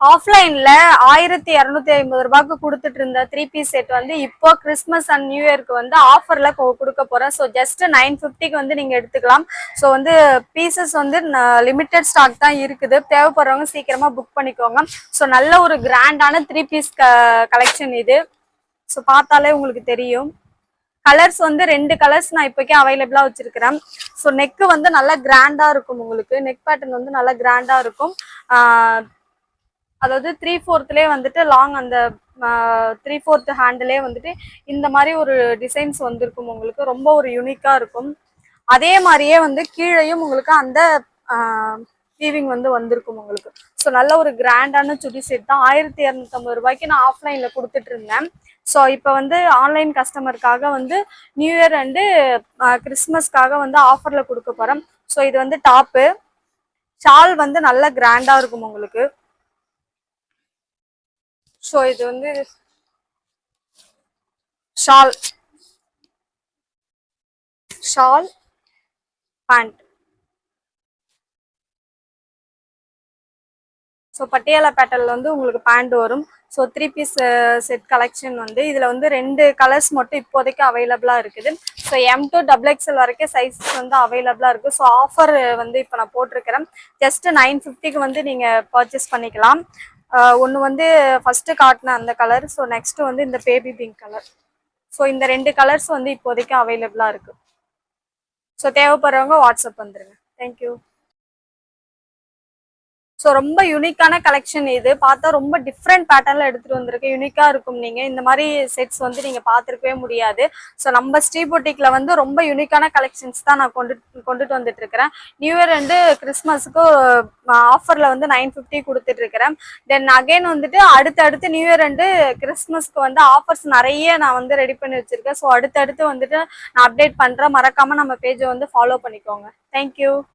ஆஃப்லைன்ல 1250 ரூபாய்க்கு கொடுத்துட்டு இருந்த 3 பீஸ் செட் வந்து இப்போ கிறிஸ்மஸ் அண்ட் நியூ இயர்க்கு வந்து ஆஃபர்ல கொடுக்க போறேன். ஸோ ஜஸ்ட் 950க்கு வந்து நீங்க எடுத்துக்கலாம். ஸோ வந்து பீசஸ் வந்து லிமிடெட் ஸ்டாக் தான் இருக்குது. தேவைப்படுறவங்க சீக்கிரமா புக் பண்ணிக்கோங்க. ஸோ நல்ல ஒரு கிராண்டான 3 பீஸ் கலெக்ஷன் இது. ஸோ பார்த்தாலே உங்களுக்கு தெரியும். கலர்ஸ் வந்து 2 கலர்ஸ் நான் இப்போக்கே அவைலபிளா வச்சிருக்கிறேன். ஸோ நெக்கு வந்து நல்லா கிராண்டா இருக்கும். உங்களுக்கு நெக் பேட்டர்ன் வந்து நல்லா கிராண்டா இருக்கும். அதாவது 3/4 வந்துட்டு லாங் அந்த 3/4 ஹேண்டிலே வந்துட்டு இந்த மாதிரி ஒரு டிசைன்ஸ் வந்திருக்கும். உங்களுக்கு ரொம்ப ஒரு யூனிக்கா இருக்கும். அதே மாதிரியே வந்து கீழையும் உங்களுக்கு அந்த வீவிங் வந்து வந்திருக்கும் உங்களுக்கு. ஸோ நல்ல ஒரு கிராண்டான சுடி செட் தான். 1250 ரூபாய்க்கு நான் ஆஃப்லைன்ல கொடுத்துட்டு இருந்தேன். ஸோ இப்போ வந்து ஆன்லைன் கஸ்டமருக்காக வந்து நியூ இயர் அண்டு கிறிஸ்மஸ்க்காக வந்து ஆஃபர்ல கொடுக்க போறேன். ஸோ இது வந்து டாப்பு. ஷால் வந்து நல்ல கிராண்டா இருக்கும் உங்களுக்கு. ஸோ இது வந்து ஷால் பேண்ட். ஸோ பட்டியாலா பேட்டர்ல வந்து உங்களுக்கு பேண்ட் வரும். ஸோ 3 பீஸ் செட் கலெக்ஷன் வந்து இதில் வந்து 2 கலர்ஸ் மட்டும் இப்போதைக்கு அவைலபிளாக இருக்குது. ஸோ M to XXL வரைக்கும் சைஸஸ் வந்து அவைலபிளாக இருக்குது. ஸோ ஆஃபர் வந்து இப்போ நான் போட்டிருக்கிறேன். ஜஸ்ட் 950க்கு வந்து நீங்கள் பர்ச்சேஸ் பண்ணிக்கலாம். ஒன்று வந்து ஃபர்ஸ்ட் காட்டின அந்த கலர். ஸோ நெக்ஸ்ட் வந்து இந்த பேபி பிங்க் கலர். ஸோ இந்த 2 கலர்ஸ் வந்து இப்போதைக்கு அவைலபிளாக இருக்கு. ஸோ தேவைப்படுறவங்க வாட்ஸ்அப் வந்துருங்க. தேங்க்யூ. ஸோ ரொம்ப யூனிக்கான கலெக்ஷன் இது. பார்த்தா ரொம்ப டிஃப்ரெண்ட் பேட்டர்ல எடுத்துட்டு வந்திருக்கு. யூனிக்கா இருக்கும். நீங்க இந்த மாதிரி செட்ஸ் வந்து நீங்க பார்த்துருக்கவே முடியாது. ஸோ நம்ம ஸ்ரீ பொட்டிக்ல வந்து ரொம்ப யூனிக்கான கலெக்ஷன்ஸ் தான் நான் கொண்டுட்டு வந்துட்டு இருக்கிறேன். நியூ இயர் அண்டு கிறிஸ்மஸுக்கு ஆஃபர்ல வந்து 950 கொடுத்துட்டு இருக்கிறேன். தென் அகைன் வந்துட்டு அடுத்து நியூ இயர் அண்டு கிறிஸ்மஸ்க்கு வந்து ஆஃபர்ஸ் நிறைய நான் வந்து ரெடி பண்ணி வச்சிருக்கேன். ஸோ அடுத்தடுத்து வந்துட்டு நான் அப்டேட் பண்றேன். மறக்காம நம்ம பேஜை வந்து ஃபாலோ பண்ணிக்கோங்க. தேங்க்யூ.